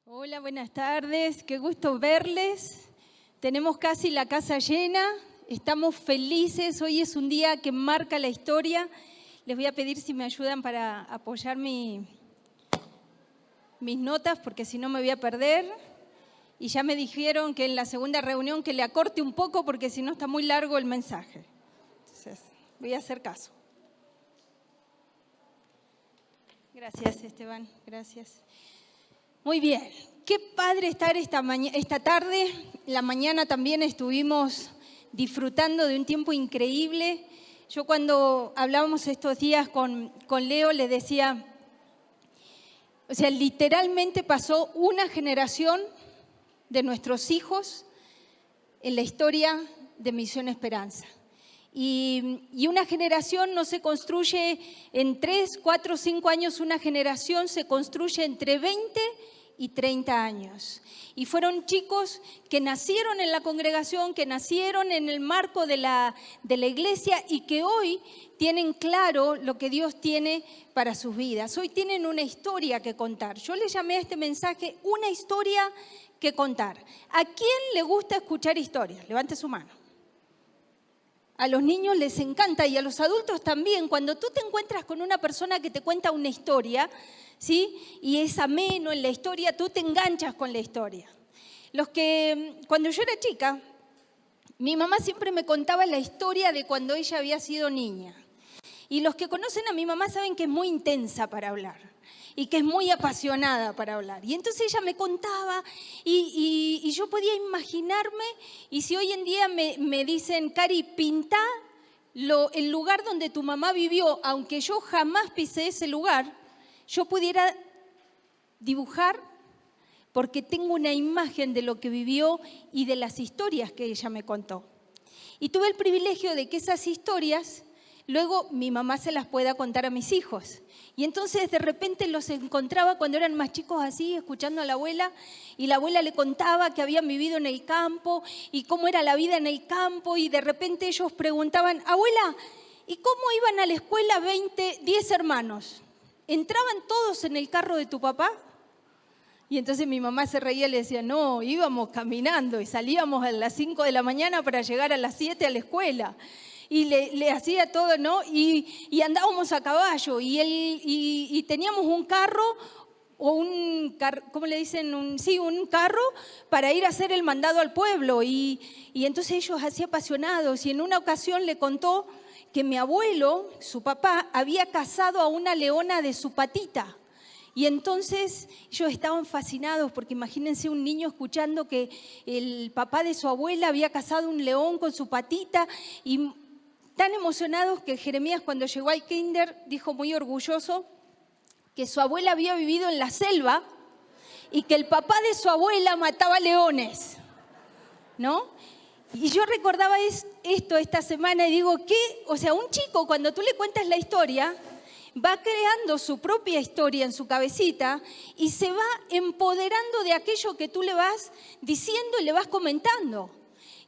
Hola, buenas tardes, qué gusto verles. Tenemos casi la casa llena, estamos felices, hoy es un día que marca la historia. Les voy a pedir si me ayudan para apoyar mis notas, porque si no me voy a perder. Y ya me dijeron que en la segunda reunión que le acorte un poco, porque si no está muy largo el mensaje. Entonces, voy a hacer caso. Gracias, Esteban, gracias. Muy bien, qué padre estar esta tarde. La mañana también estuvimos disfrutando de un tiempo increíble. Yo cuando hablábamos estos días con Leo le decía, o sea, literalmente pasó una generación de nuestros hijos en la historia de Misión Esperanza. Y una generación no se construye en 3, 4, 5 años, una generación se construye entre 20 y 30 años. Y fueron chicos que nacieron en la congregación, que nacieron en el marco de la iglesia y que hoy tienen claro lo que Dios tiene para sus vidas. Hoy tienen una historia que contar. Yo le llamé a este mensaje una historia que contar. ¿A quién le gusta escuchar historias? Levante su mano. A los niños les encanta y a los adultos también. Cuando tú te encuentras con una persona que te cuenta una historia, ¿sí? Y es ameno en la historia, tú te enganchas con la historia. Cuando yo era chica, mi mamá siempre me contaba la historia de cuando ella había sido niña. Y los que conocen a mi mamá saben que es muy intensa para hablar y que es muy apasionada para hablar. Y entonces ella me contaba y yo podía imaginarme, y si hoy en día me dicen, Cari, pintá el lugar donde tu mamá vivió, aunque yo jamás pisé ese lugar, yo pudiera dibujar porque tengo una imagen de lo que vivió y de las historias que ella me contó. Y tuve el privilegio de que esas historias luego mi mamá se las pueda contar a mis hijos. Y entonces de repente los encontraba cuando eran más chicos así, escuchando a la abuela, y la abuela le contaba que habían vivido en el campo y cómo era la vida en el campo, y de repente ellos preguntaban, abuela, ¿y cómo iban a la escuela 10 hermanos? ¿Entraban todos en el carro de tu papá? Y entonces mi mamá se reía y le decía, no, íbamos caminando y salíamos a las 5 de la mañana para llegar a las 7 a la escuela. Y le hacía todo, ¿no? Y andábamos a caballo y teníamos un carro o ¿cómo le dicen? Un carro para ir a hacer el mandado al pueblo. Y entonces ellos así apasionados. Y en una ocasión le contó que mi abuelo, su papá, había cazado a una leona de su patita. Y entonces ellos estaban fascinados porque imagínense un niño escuchando que el papá de su abuela había cazado un león con su patita y tan emocionados que Jeremías cuando llegó al kinder dijo muy orgulloso que su abuela había vivido en la selva y que el papá de su abuela mataba leones, ¿no? Y yo recordaba esto esta semana y digo, ¿qué? O sea, un chico cuando tú le cuentas la historia va creando su propia historia en su cabecita y se va empoderando de aquello que tú le vas diciendo y le vas comentando.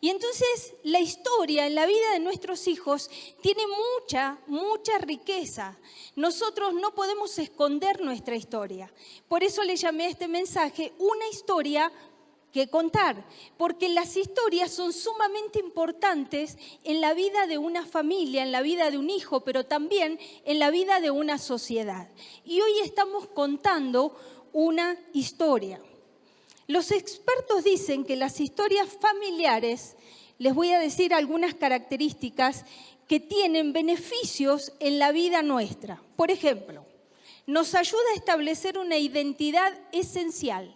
Y entonces la historia en la vida de nuestros hijos tiene mucha riqueza. Nosotros no podemos esconder nuestra historia. Por eso le llamé a este mensaje una historia que contar, porque las historias son sumamente importantes en la vida de una familia, en la vida de un hijo, pero también en la vida de una sociedad. Y hoy estamos contando una historia. Los expertos dicen que las historias familiares, les voy a decir algunas características que tienen beneficios en la vida nuestra. Por ejemplo, nos ayuda a establecer una identidad esencial.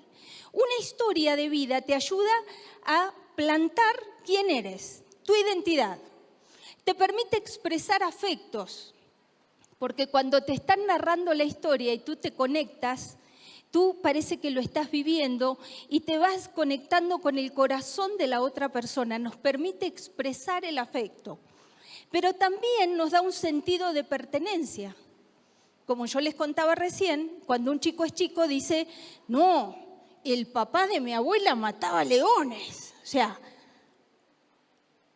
Una historia de vida te ayuda a plantar quién eres, tu identidad. Te permite expresar afectos, porque cuando te están narrando la historia y tú te conectas, tú parece que lo estás viviendo y te vas conectando con el corazón de la otra persona. Nos permite expresar el afecto, pero también nos da un sentido de pertenencia. Como yo les contaba recién, cuando un chico es chico dice, no, el papá de mi abuela mataba leones, o sea,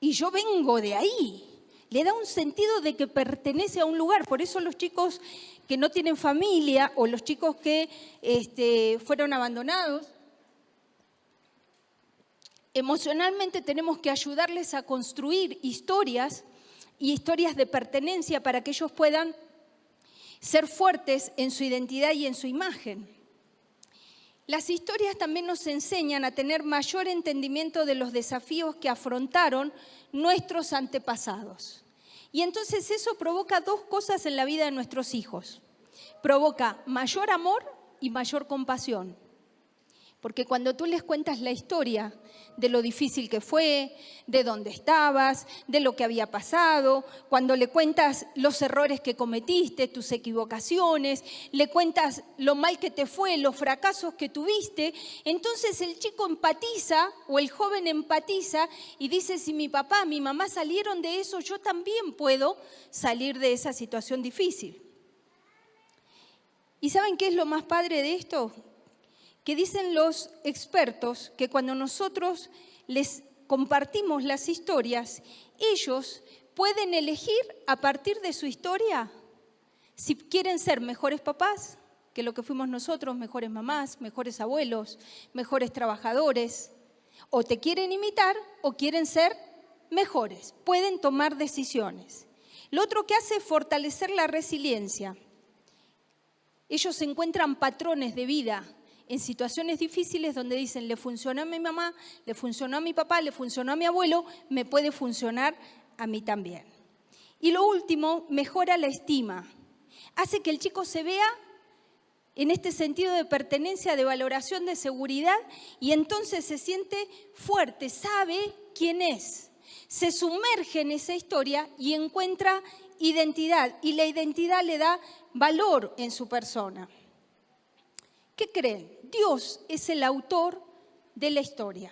y yo vengo de ahí. Le da un sentido de que pertenece a un lugar. Por eso los chicos que no tienen familia o los chicos que fueron abandonados Emocionalmente tenemos que ayudarles a construir historias y historias de pertenencia para que ellos puedan ser fuertes en su identidad y en su imagen. Las historias también nos enseñan a tener mayor entendimiento de los desafíos que afrontaron nuestros antepasados. Y entonces eso provoca dos cosas en la vida de nuestros hijos. Provoca mayor amor y mayor compasión. Porque cuando tú les cuentas la historia de lo difícil que fue, de dónde estabas, de lo que había pasado, cuando le cuentas los errores que cometiste, tus equivocaciones, le cuentas lo mal que te fue, los fracasos que tuviste, entonces el chico empatiza o el joven empatiza y dice, si mi papá, mi mamá salieron de eso, yo también puedo salir de esa situación difícil. ¿Y saben qué es lo más padre de esto? Que dicen los expertos que cuando nosotros les compartimos las historias, ellos pueden elegir a partir de su historia si quieren ser mejores papás que lo que fuimos nosotros, mejores mamás, mejores abuelos, mejores trabajadores, o te quieren imitar o quieren ser mejores, pueden tomar decisiones. Lo otro que hace es fortalecer la resiliencia. Ellos encuentran patrones de vida en situaciones difíciles donde dicen, le funcionó a mi mamá, le funcionó a mi papá, le funcionó a mi abuelo, me puede funcionar a mí también. Y lo último, mejora la estima. Hace que el chico se vea en este sentido de pertenencia, de valoración, de seguridad, y entonces se siente fuerte, sabe quién es. Se sumerge en esa historia y encuentra identidad, y la identidad le da valor en su persona. ¿Qué creen? Dios es el autor de la historia.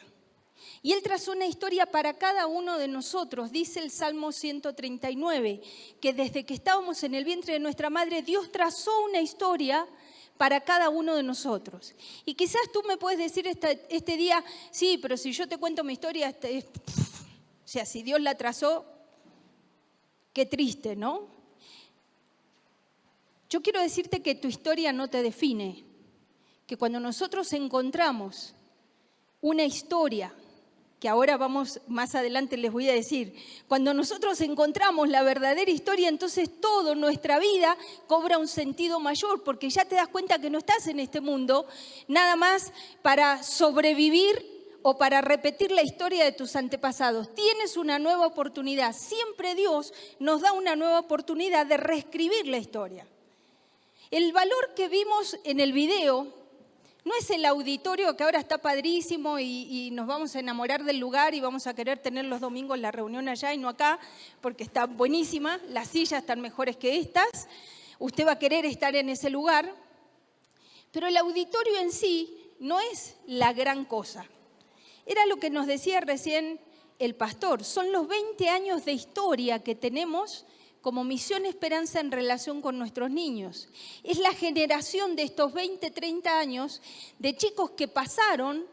Y Él trazó una historia para cada uno de nosotros. Dice el Salmo 139, que desde que estábamos en el vientre de nuestra madre, Dios trazó una historia para cada uno de nosotros. Y quizás tú me puedes decir este día, sí, pero si yo te cuento mi historia, o sea, si Dios la trazó, qué triste, ¿no? Yo quiero decirte que tu historia no te define. Que cuando nosotros encontramos una historia, que ahora vamos más adelante les voy a decir, cuando nosotros encontramos la verdadera historia, entonces toda nuestra vida cobra un sentido mayor, porque ya te das cuenta que no estás en este mundo nada más para sobrevivir o para repetir la historia de tus antepasados. Tienes una nueva oportunidad. Siempre Dios nos da una nueva oportunidad de reescribir la historia. El valor que vimos en el video no es el auditorio que ahora está padrísimo y nos vamos a enamorar del lugar y vamos a querer tener los domingos la reunión allá y no acá, porque está buenísima, las sillas están mejores que estas, usted va a querer estar en ese lugar, pero el auditorio en sí no es la gran cosa. Era lo que nos decía recién el pastor, son los 20 años de historia que tenemos como Misión Esperanza en relación con nuestros niños. Es la generación de estos 20, 30 años de chicos que pasaron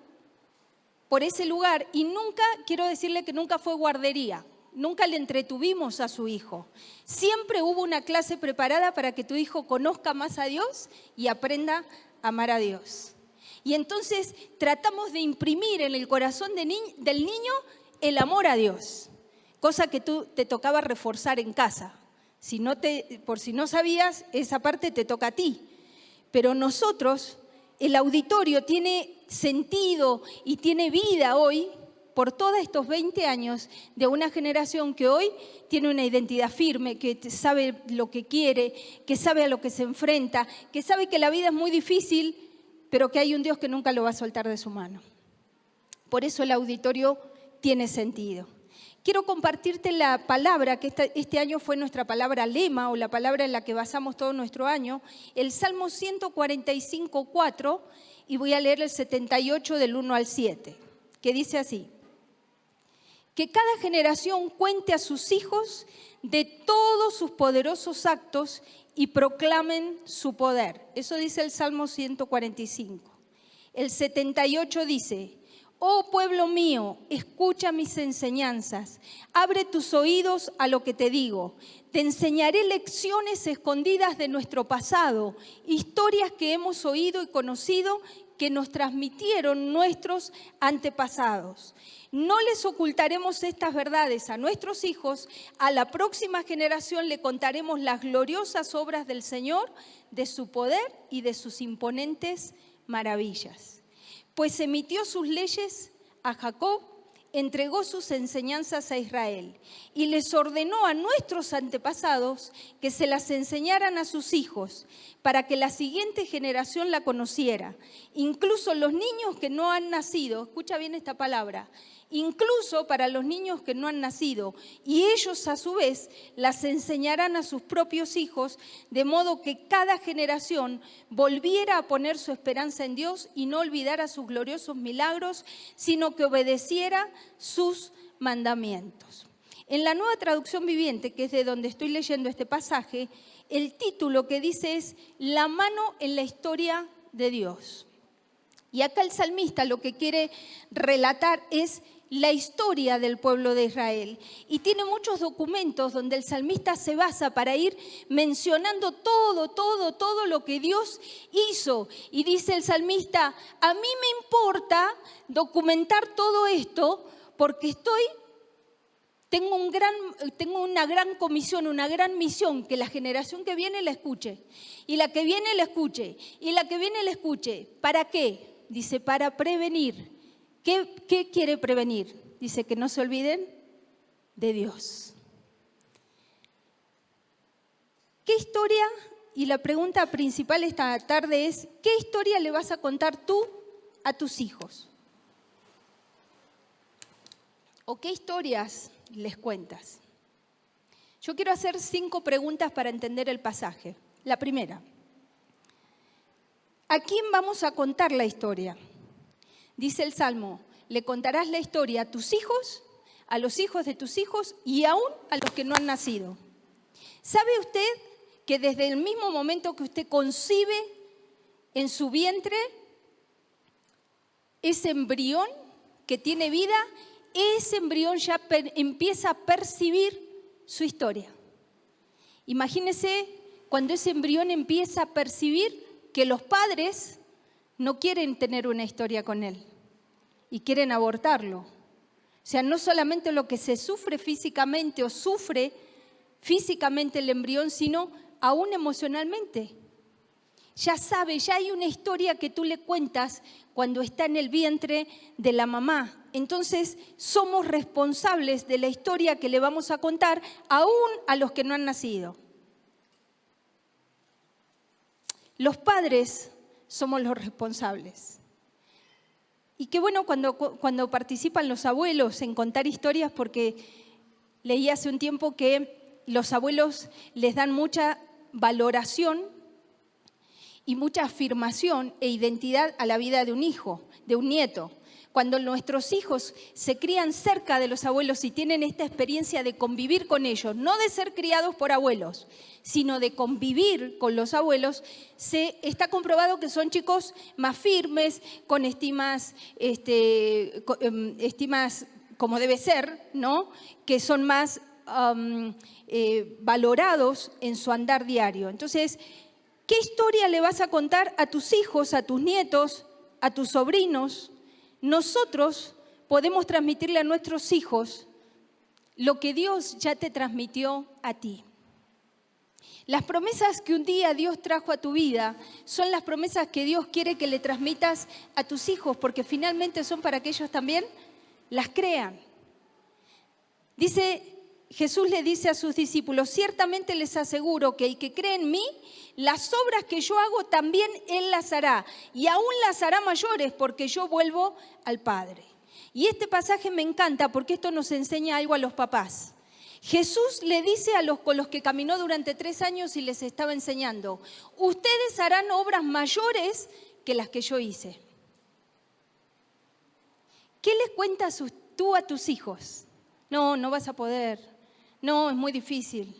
por ese lugar y nunca, quiero decirle que nunca fue guardería, nunca le entretuvimos a su hijo. Siempre hubo una clase preparada para que tu hijo conozca más a Dios y aprenda a amar a Dios. Y entonces tratamos de imprimir en el corazón del niño el amor a Dios, cosa que tú te tocaba reforzar en casa. Por si no sabías, esa parte te toca a ti. Pero nosotros, el auditorio tiene sentido y tiene vida hoy por todos estos 20 años de una generación que hoy tiene una identidad firme, que sabe lo que quiere, que sabe a lo que se enfrenta, que sabe que la vida es muy difícil, pero que hay un Dios que nunca lo va a soltar de su mano. Por eso el auditorio tiene sentido. Quiero compartirte la palabra, que este año fue nuestra palabra lema o la palabra en la que basamos todo nuestro año, el Salmo 145, 4, y voy a leer el 78 del 1 al 7, que dice así: que cada generación cuente a sus hijos de todos sus poderosos actos y proclamen su poder. Eso dice el Salmo 145. El 78 dice: oh pueblo mío, escucha mis enseñanzas, abre tus oídos a lo que te digo. Te enseñaré lecciones escondidas de nuestro pasado, historias que hemos oído y conocido que nos transmitieron nuestros antepasados. No les ocultaremos estas verdades a nuestros hijos. A la próxima generación le contaremos las gloriosas obras del Señor, de su poder y de sus imponentes maravillas. Pues emitió sus leyes a Jacob, entregó sus enseñanzas a Israel y les ordenó a nuestros antepasados que se las enseñaran a sus hijos para que la siguiente generación la conociera. Incluso los niños que no han nacido, escucha bien esta palabra, incluso para los niños que no han nacido, y ellos a su vez las enseñarán a sus propios hijos, de modo que cada generación volviera a poner su esperanza en Dios y no olvidara sus gloriosos milagros, sino que obedeciera sus mandamientos. En la Nueva Traducción Viviente, que es de donde estoy leyendo este pasaje, el título que dice es La mano en la historia de Dios. Y acá el salmista lo que quiere relatar es la historia del pueblo de Israel. Y tiene muchos documentos donde el salmista se basa para ir mencionando todo lo que Dios hizo. Y dice el salmista, a mí me importa documentar todo esto porque tengo una gran comisión, una gran misión, que la generación que viene la escuche, y la que viene la escuche, y la que viene la escuche. ¿Para qué? Dice, para prevenir. ¿Qué quiere prevenir? Dice que no se olviden de Dios. ¿Qué historia? Y la pregunta principal esta tarde es, ¿qué historia le vas a contar tú a tus hijos? ¿O qué historias les cuentas? Yo quiero hacer 5 preguntas para entender el pasaje. La primera, ¿a quién vamos a contar la historia? Dice el Salmo, le contarás la historia a tus hijos, a los hijos de tus hijos y aún a los que no han nacido. ¿Sabe usted que desde el mismo momento que usted concibe en su vientre ese embrión que tiene vida, ese embrión ya empieza a percibir su historia? Imagínese cuando ese embrión empieza a percibir que los padres no quieren tener una historia con él y quieren abortarlo. O sea, no solamente lo que se sufre físicamente o sufre físicamente el embrión, sino aún emocionalmente. Ya sabe, ya hay una historia que tú le cuentas cuando está en el vientre de la mamá. Entonces, somos responsables de la historia que le vamos a contar aún a los que no han nacido. Los padres somos los responsables. Y qué bueno cuando participan los abuelos en contar historias, porque leí hace un tiempo que los abuelos les dan mucha valoración y mucha afirmación e identidad a la vida de un hijo, de un nieto. Cuando nuestros hijos se crían cerca de los abuelos y tienen esta experiencia de convivir con ellos, no de ser criados por abuelos, sino de convivir con los abuelos, está comprobado que son chicos más firmes, con estimas como debe ser, ¿no? Que son más valorados en su andar diario. Entonces, ¿qué historia le vas a contar a tus hijos, a tus nietos, a tus sobrinos? Nosotros podemos transmitirle a nuestros hijos lo que Dios ya te transmitió a ti. Las promesas que un día Dios trajo a tu vida son las promesas que Dios quiere que le transmitas a tus hijos, porque finalmente son para que ellos también las crean. Jesús le dice a sus discípulos, ciertamente les aseguro que el que cree en mí, las obras que yo hago también él las hará, y aún las hará mayores, porque yo vuelvo al Padre. Y este pasaje me encanta porque esto nos enseña algo a los papás. Jesús le dice con los que caminó durante 3 años y les estaba enseñando, ustedes harán obras mayores que las que yo hice. ¿Qué les cuentas tú a tus hijos? No, no vas a poder. No, es muy difícil.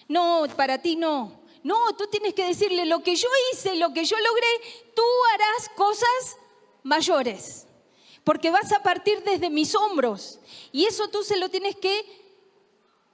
No, para ti no. No, tú tienes que decirle lo que yo hice, lo que yo logré, tú harás cosas mayores. Porque vas a partir desde mis hombros. Y eso tú se lo tienes que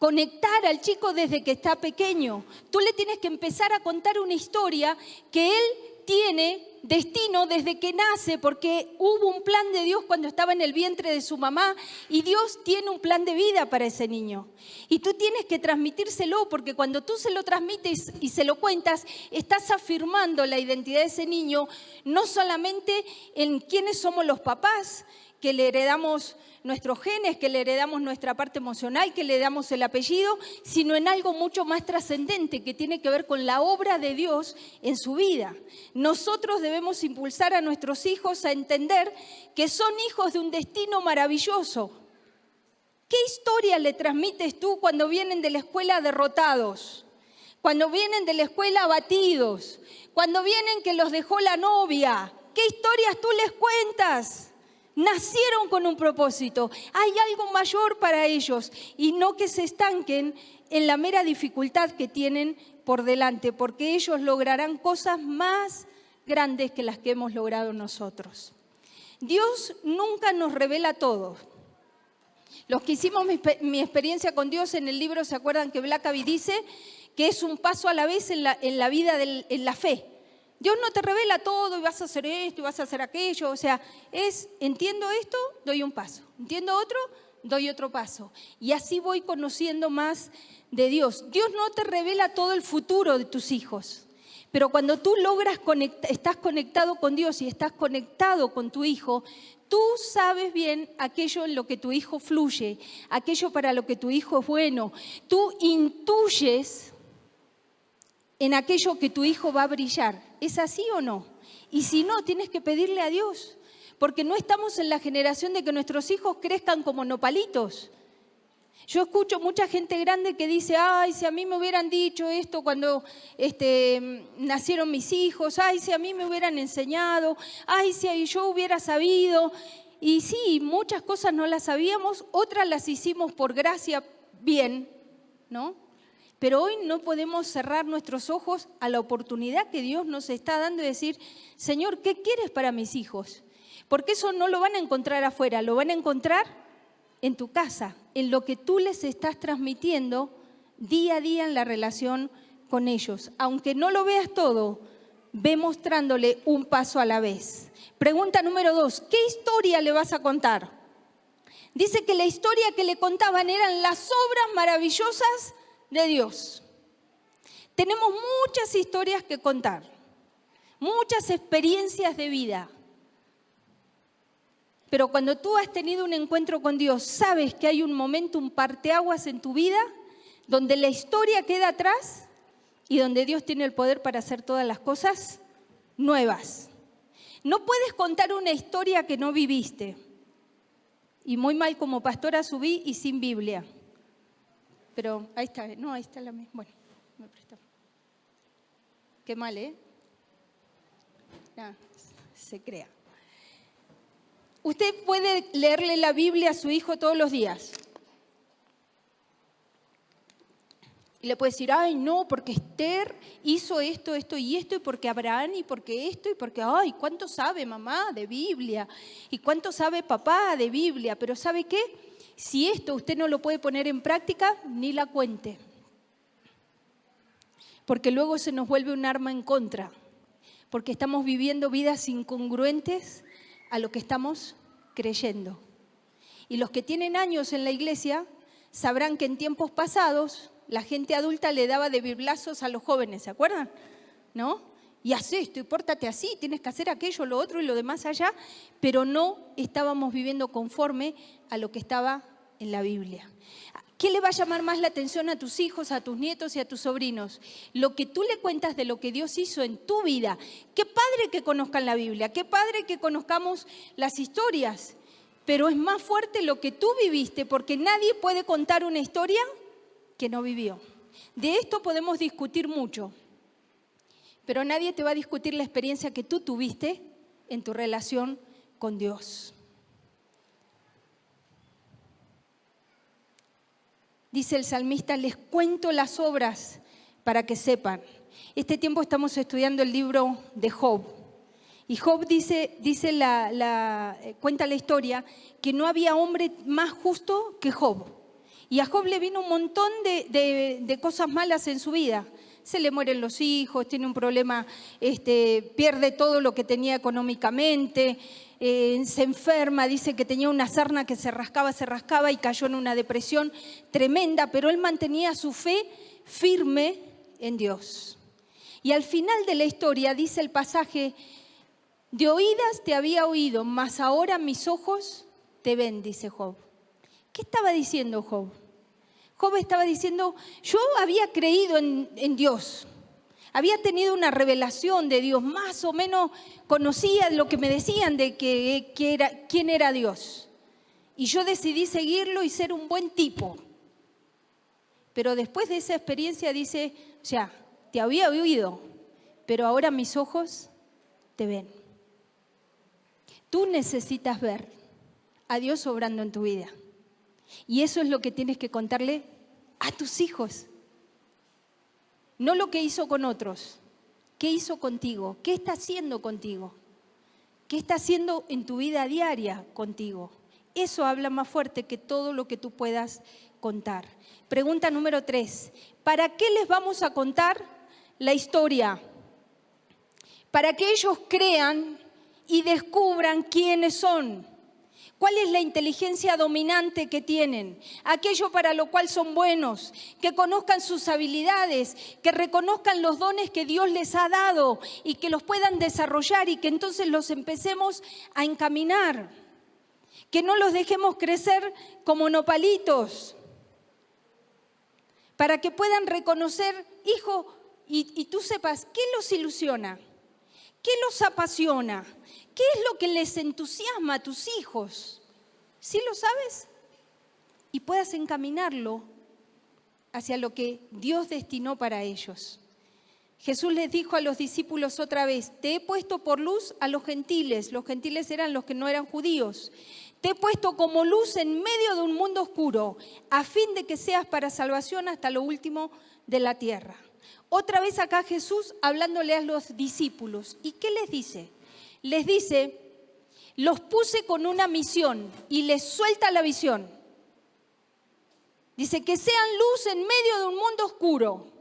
conectar al chico desde que está pequeño. Tú le tienes que empezar a contar una historia que él tiene destino desde que nace, porque hubo un plan de Dios cuando estaba en el vientre de su mamá y Dios tiene un plan de vida para ese niño. Y tú tienes que transmitírselo, porque cuando tú se lo transmites y se lo cuentas, estás afirmando la identidad de ese niño, no solamente en quiénes somos los papás, que le heredamos nuestros genes, que le heredamos nuestra parte emocional, que le damos el apellido, sino en algo mucho más trascendente que tiene que ver con la obra de Dios en su vida. Nosotros debemos impulsar a nuestros hijos a entender que son hijos de un destino maravilloso. ¿Qué historia le transmites tú cuando vienen de la escuela derrotados? Cuando vienen de la escuela abatidos, cuando vienen que los dejó la novia, ¿qué historias tú les cuentas? Nacieron con un propósito, hay algo mayor para ellos y no que se estanquen en la mera dificultad que tienen por delante, porque ellos lograrán cosas más grandes que las que hemos logrado nosotros. Dios nunca nos revela todo. Los que hicimos mi experiencia con Dios en el libro, ¿se acuerdan que Blackaby dice que es un paso a la vez en la vida, en la fe? Dios no te revela todo y vas a hacer esto y vas a hacer aquello. O sea, entiendo esto, doy un paso. Entiendo otro, doy otro paso. Y así voy conociendo más de Dios. Dios no te revela todo el futuro de tus hijos. Pero cuando tú estás conectado con Dios y estás conectado con tu hijo, tú sabes bien aquello en lo que tu hijo fluye, aquello para lo que tu hijo es bueno. Tú intuyes en aquello que tu hijo va a brillar. ¿Es así o no? Y si no, tienes que pedirle a Dios, porque no estamos en la generación de que nuestros hijos crezcan como nopalitos. Yo escucho mucha gente grande que dice, ay, si a mí me hubieran dicho esto cuando nacieron mis hijos, ay, si a mí me hubieran enseñado, ay, si yo hubiera sabido. Y sí, muchas cosas no las sabíamos, otras las hicimos por gracia bien, ¿no? Pero hoy no podemos cerrar nuestros ojos a la oportunidad que Dios nos está dando de decir, Señor, ¿qué quieres para mis hijos? Porque eso no lo van a encontrar afuera, lo van a encontrar en tu casa, en lo que tú les estás transmitiendo día a día en la relación con ellos. Aunque no lo veas todo, ve mostrándole un paso a la vez. Pregunta número 2, ¿qué historia le vas a contar? Dice que la historia que le contaban eran las obras maravillosas de Dios. Tenemos muchas historias que contar, muchas experiencias de vida. Pero cuando tú has tenido un encuentro con Dios, sabes que hay un momento, un parteaguas en tu vida, donde la historia queda atrás y donde Dios tiene el poder para hacer todas las cosas nuevas. No puedes contar una historia que no viviste. Y muy mal como pastora subí y sin Biblia. Pero ahí está, no, ahí está la misma. Bueno, me presta. Qué mal, ¿eh? No, se crea. Usted puede leerle la Biblia a su hijo todos los días. Y le puede decir, ay, no, porque Esther hizo esto, esto y esto, y porque Abraham, y porque esto, y porque, ay, ¿cuánto sabe mamá de Biblia? ¿Y cuánto sabe papá de Biblia? Pero ¿sabe qué? Si esto usted no lo puede poner en práctica, ni la cuente. Porque luego se nos vuelve un arma en contra. Porque estamos viviendo vidas incongruentes a lo que estamos creyendo. Y los que tienen años en la iglesia sabrán que en tiempos pasados la gente adulta le daba de biblazos a los jóvenes, ¿se acuerdan? ¿No? Y haz esto, y pórtate así, tienes que hacer aquello, lo otro y lo demás allá, pero no estábamos viviendo conforme a lo que estaba en la Biblia. ¿Qué le va a llamar más la atención a tus hijos, a tus nietos y a tus sobrinos? Lo que tú le cuentas de lo que Dios hizo en tu vida. Qué padre que conozcan la Biblia, qué padre que conozcamos las historias, pero es más fuerte lo que tú viviste, porque nadie puede contar una historia que no vivió. De esto podemos discutir mucho, pero nadie te va a discutir la experiencia que tú tuviste en tu relación con Dios. Dice el salmista, les cuento las obras para que sepan. Este tiempo estamos estudiando el libro de Job. Y Job cuenta la historia que no había hombre más justo que Job. Y a Job le vino un montón de cosas malas en su vida. Se le mueren los hijos, tiene un problema, pierde todo lo que tenía económicamente, se enferma, dice que tenía una sarna que se rascaba y cayó en una depresión tremenda, pero él mantenía su fe firme en Dios. Y al final de la historia dice el pasaje: de oídas te había oído, mas ahora mis ojos te ven, dice Job. ¿Qué estaba diciendo Job? Job estaba diciendo, yo había creído en Dios, había tenido una revelación de Dios, más o menos conocía lo que me decían de quién era Dios. Y yo decidí seguirlo y ser un buen tipo. Pero después de esa experiencia dice, o sea, te había oído, pero ahora mis ojos te ven. Tú necesitas ver a Dios obrando en tu vida. Y eso es lo que tienes que contarle a tus hijos. No lo que hizo con otros. ¿Qué hizo contigo? ¿Qué está haciendo contigo? ¿Qué está haciendo en tu vida diaria contigo? Eso habla más fuerte que todo lo que tú puedas contar. Pregunta número 3. ¿Para qué les vamos a contar la historia? Para que ellos crean y descubran quiénes son. ¿Cuál es la inteligencia dominante que tienen? Aquello para lo cual son buenos, que conozcan sus habilidades, que reconozcan los dones que Dios les ha dado y que los puedan desarrollar y que entonces los empecemos a encaminar. Que no los dejemos crecer como nopalitos, para que puedan reconocer, hijo, y tú sepas qué los ilusiona, qué los apasiona. ¿Qué es lo que les entusiasma a tus hijos? ¿Sí lo sabes? Y puedas encaminarlo hacia lo que Dios destinó para ellos. Jesús les dijo a los discípulos otra vez, te he puesto por luz a los gentiles eran los que no eran judíos. Te he puesto como luz en medio de un mundo oscuro, a fin de que seas para salvación hasta lo último de la tierra. Otra vez acá Jesús hablándole a los discípulos. ¿Y qué les dice? Les dice, los puse con una misión y les suelta la visión. Dice que sean luz en medio de un mundo oscuro.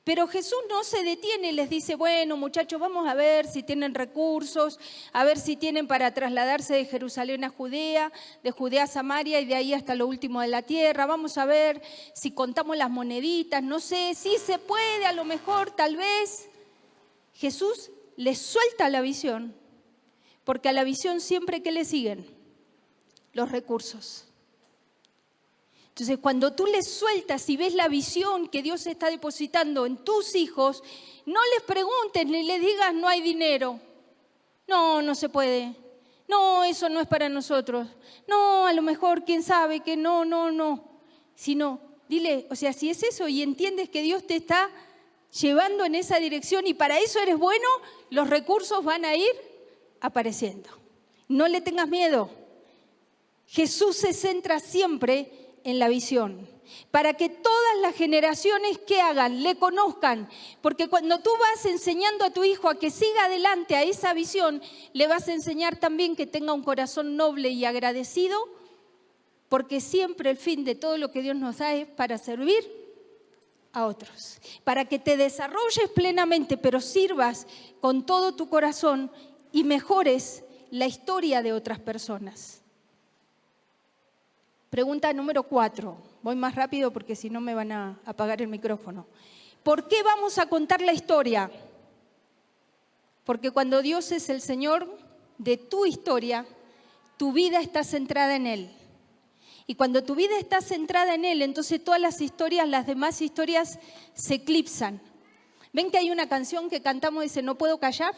Pero Jesús no se detiene y les dice, bueno muchachos, vamos a ver si tienen recursos, a ver si tienen para trasladarse de Jerusalén a Judea, de Judea a Samaria y de ahí hasta lo último de la tierra. Vamos a ver si contamos las moneditas, no sé, si se puede, a lo mejor, tal vez. Jesús les suelta la visión, porque a la visión siempre que le siguen los recursos. Entonces, cuando tú les sueltas y ves la visión que Dios está depositando en tus hijos, no les preguntes ni les digas no hay dinero. No, no se puede. No, eso no es para nosotros. No, a lo mejor, quién sabe que no. Sino, dile, o sea, si es eso y entiendes que Dios te está llevando en esa dirección y para eso eres bueno, los recursos van a ir apareciendo. No le tengas miedo. Jesús se centra siempre en la visión, para que todas las generaciones que hagan, le conozcan, porque cuando tú vas enseñando a tu hijo a que siga adelante a esa visión, le vas a enseñar también que tenga un corazón noble y agradecido, porque siempre el fin de todo lo que Dios nos da es para servir a otros, para que te desarrolles plenamente, pero sirvas con todo tu corazón y mejores la historia de otras personas. Pregunta número 4. Voy más rápido porque si no me van a apagar el micrófono. ¿Por qué vamos a contar la historia? Porque cuando Dios es el Señor de tu historia, tu vida está centrada en Él. Y cuando tu vida está centrada en Él, entonces todas las demás historias se eclipsan. ¿Ven que hay una canción que cantamos y dice, no puedo callar?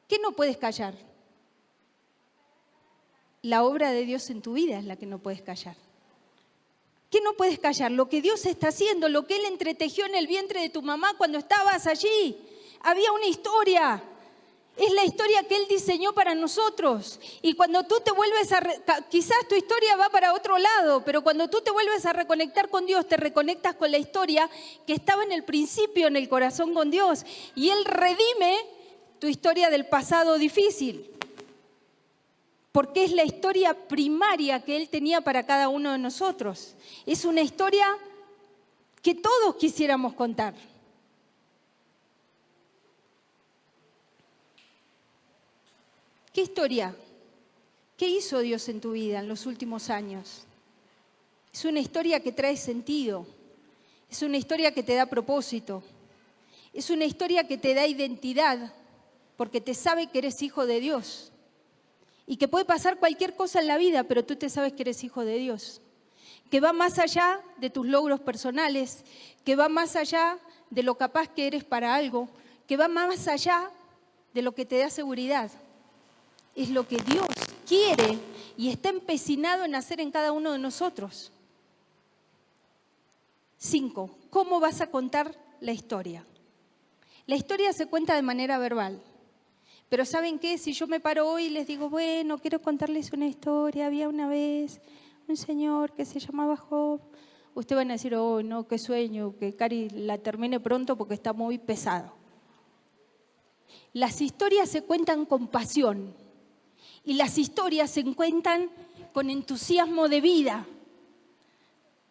¿Qué no puedes callar? La obra de Dios en tu vida es la que no puedes callar. ¿Qué no puedes callar? Lo que Dios está haciendo, lo que Él entretejió en el vientre de tu mamá cuando estabas allí. Había una historia. Es la historia que Él diseñó para nosotros. Y cuando tú te vuelves quizás tu historia va para otro lado, pero cuando tú te vuelves a reconectar con Dios, te reconectas con la historia que estaba en el principio en el corazón con Dios. Y Él redime tu historia del pasado difícil. Porque es la historia primaria que Él tenía para cada uno de nosotros. Es una historia que todos quisiéramos contar. ¿Qué historia? ¿Qué hizo Dios en tu vida en los últimos años? Es una historia que trae sentido. Es una historia que te da propósito. Es una historia que te da identidad, porque te sabe que eres hijo de Dios. Y que puede pasar cualquier cosa en la vida, pero tú te sabes que eres hijo de Dios. Que va más allá de tus logros personales, que va más allá de lo capaz que eres para algo, que va más allá de lo que te da seguridad. Es lo que Dios quiere y está empecinado en hacer en cada uno de nosotros. 5. ¿Cómo vas a contar la historia? La historia se cuenta de manera verbal. Pero ¿saben qué? Si yo me paro hoy y les digo, bueno, quiero contarles una historia. Había una vez un señor que se llamaba Job. Ustedes van a decir, oh, no, qué sueño, que Cari la termine pronto porque está muy pesado. Las historias se cuentan con pasión y las historias se cuentan con entusiasmo de vida.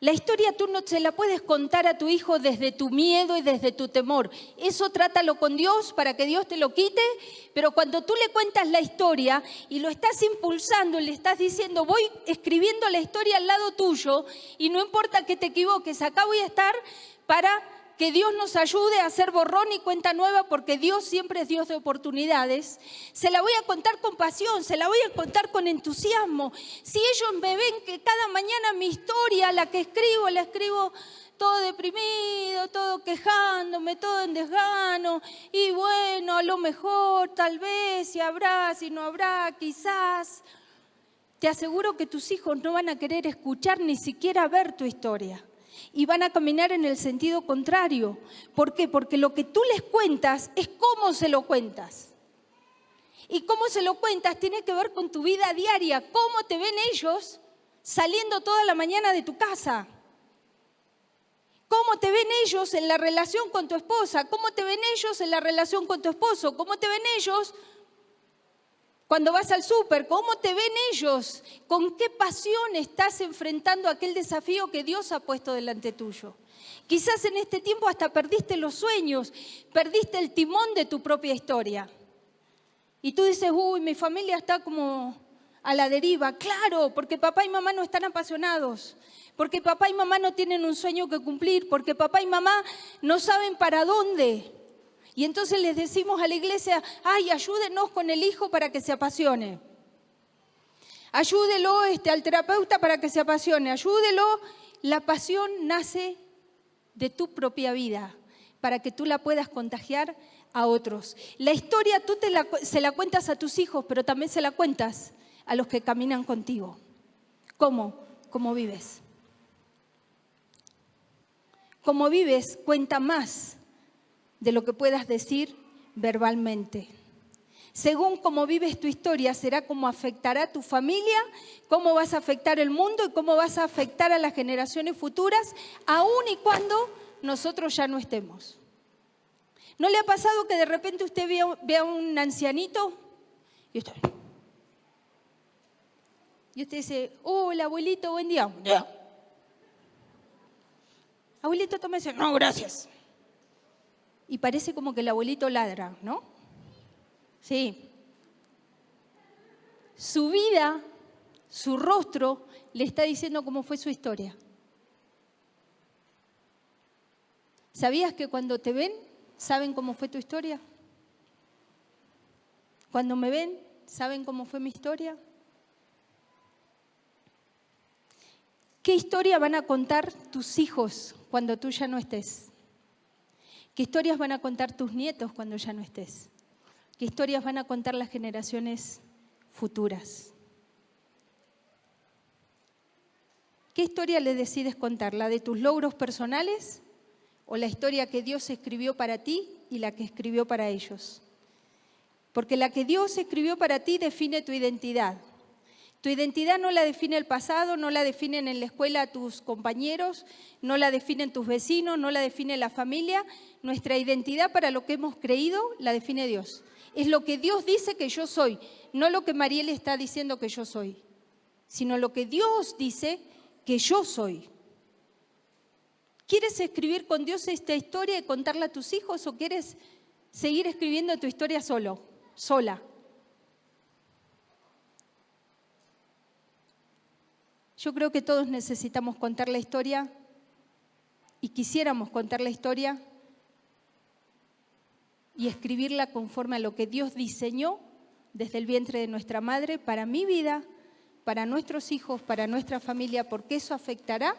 La historia tú no se la puedes contar a tu hijo desde tu miedo y desde tu temor. Eso trátalo con Dios para que Dios te lo quite, pero cuando tú le cuentas la historia y lo estás impulsando, le estás diciendo, voy escribiendo la historia al lado tuyo y no importa que te equivoques, acá voy a estar para que Dios nos ayude a hacer borrón y cuenta nueva, porque Dios siempre es Dios de oportunidades. Se la voy a contar con pasión, se la voy a contar con entusiasmo. Si ellos me ven que cada mañana mi historia, la escribo todo deprimido, todo quejándome, todo en desgano, y bueno, a lo mejor, tal vez, si habrá, si no habrá, quizás. Te aseguro que tus hijos no van a querer escuchar ni siquiera ver tu historia. Y van a caminar en el sentido contrario. ¿Por qué? Porque lo que tú les cuentas es cómo se lo cuentas. Y cómo se lo cuentas tiene que ver con tu vida diaria. Cómo te ven ellos saliendo toda la mañana de tu casa. Cómo te ven ellos en la relación con tu esposa. Cómo te ven ellos en la relación con tu esposo. Cómo te ven ellos cuando vas al súper. ¿Cómo te ven ellos? ¿Con qué pasión estás enfrentando aquel desafío que Dios ha puesto delante tuyo? Quizás en este tiempo hasta perdiste los sueños, perdiste el timón de tu propia historia. Y tú dices, uy, mi familia está como a la deriva. Claro, porque papá y mamá no están apasionados, porque papá y mamá no tienen un sueño que cumplir, porque papá y mamá no saben para dónde. Y entonces les decimos a la iglesia, ay, ayúdenos con el hijo para que se apasione. Ayúdelo al terapeuta para que se apasione. Ayúdelo. La pasión nace de tu propia vida, para que tú la puedas contagiar a otros. La historia tú se la cuentas a tus hijos, pero también se la cuentas a los que caminan contigo. ¿Cómo? ¿Cómo vives? Cómo vives cuenta más de lo que puedas decir verbalmente. Según cómo vives tu historia, será cómo afectará a tu familia, cómo vas a afectar el mundo y cómo vas a afectar a las generaciones futuras, aun y cuando nosotros ya no estemos. ¿No le ha pasado que de repente usted ve a un ancianito y usted dice, hola abuelito, buen día? Ya. Abuelito, tómese. No, gracias. Y parece como que el abuelito ladra, ¿no? Sí. Su vida, su rostro, le está diciendo cómo fue su historia. ¿Sabías que cuando te ven, saben cómo fue tu historia? Cuando me ven, ¿saben cómo fue mi historia? ¿Qué historia van a contar tus hijos cuando tú ya no estés? ¿Qué historias van a contar tus nietos cuando ya no estés? ¿Qué historias van a contar las generaciones futuras? ¿Qué historia le decides contar? ¿La de tus logros personales o la historia que Dios escribió para ti y la que escribió para ellos? Porque la que Dios escribió para ti define tu identidad. Tu identidad no la define el pasado, no la definen en la escuela tus compañeros, no la definen tus vecinos, no la define la familia. Nuestra identidad para lo que hemos creído la define Dios. Es lo que Dios dice que yo soy, no lo que Mariel está diciendo que yo soy, sino lo que Dios dice que yo soy. ¿Quieres escribir con Dios esta historia y contarla a tus hijos o quieres seguir escribiendo tu historia sola? Yo creo que todos necesitamos contar la historia y quisiéramos contar la historia y escribirla conforme a lo que Dios diseñó desde el vientre de nuestra madre para mi vida, para nuestros hijos, para nuestra familia, porque eso afectará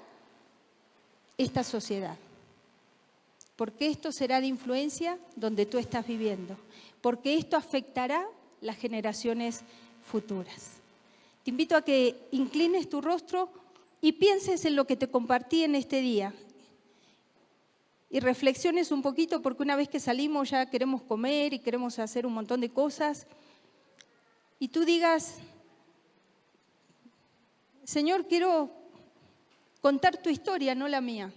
esta sociedad. Porque esto será de influencia donde tú estás viviendo. Porque esto afectará las generaciones futuras. Te invito a que inclines tu rostro y pienses en lo que te compartí en este día. Y reflexiones un poquito, porque una vez que salimos ya queremos comer y queremos hacer un montón de cosas. Y tú digas, Señor, quiero contar tu historia, no la mía.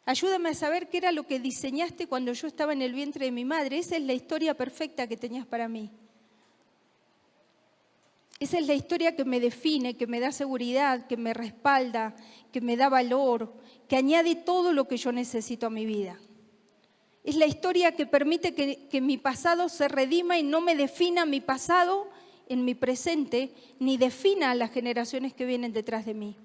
Ayúdame a saber qué era lo que diseñaste cuando yo estaba en el vientre de mi madre. Esa es la historia perfecta que tenías para mí. Esa es la historia que me define, que me da seguridad, que me respalda, que me da valor, que añade todo lo que yo necesito a mi vida. Es la historia que permite que mi pasado se redima y no me defina mi pasado en mi presente, ni defina a las generaciones que vienen detrás de mí.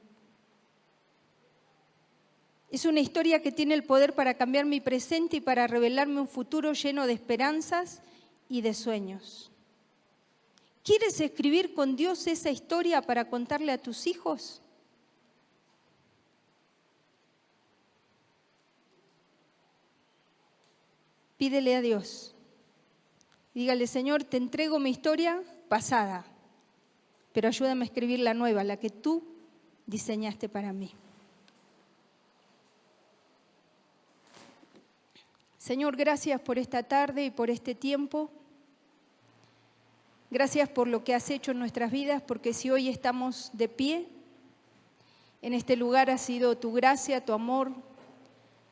Es una historia que tiene el poder para cambiar mi presente y para revelarme un futuro lleno de esperanzas y de sueños. ¿Quieres escribir con Dios esa historia para contarle a tus hijos? Pídele a Dios. Dígale, Señor, te entrego mi historia pasada, pero ayúdame a escribir la nueva, la que tú diseñaste para mí. Señor, gracias por esta tarde y por este tiempo. Gracias por lo que has hecho en nuestras vidas, porque si hoy estamos de pie, en este lugar ha sido tu gracia, tu amor,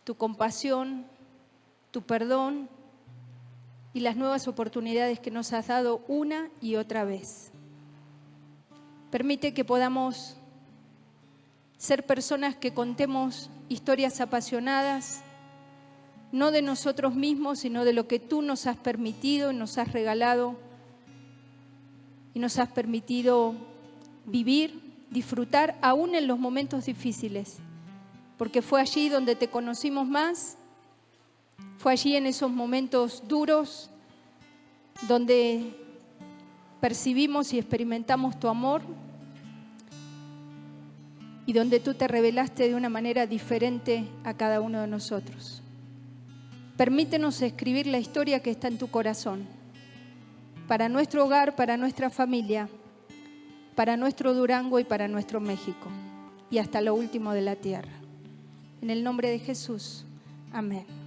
tu compasión, tu perdón y las nuevas oportunidades que nos has dado una y otra vez. Permite que podamos ser personas que contemos historias apasionadas, no de nosotros mismos, sino de lo que tú nos has permitido y nos has regalado y nos has permitido vivir, disfrutar, aún en los momentos difíciles, porque fue allí donde te conocimos más, fue allí en esos momentos duros donde percibimos y experimentamos tu amor y donde tú te revelaste de una manera diferente a cada uno de nosotros. Permítenos escribir la historia que está en tu corazón, para nuestro hogar, para nuestra familia, para nuestro Durango y para nuestro México, y hasta lo último de la tierra. En el nombre de Jesús, amén.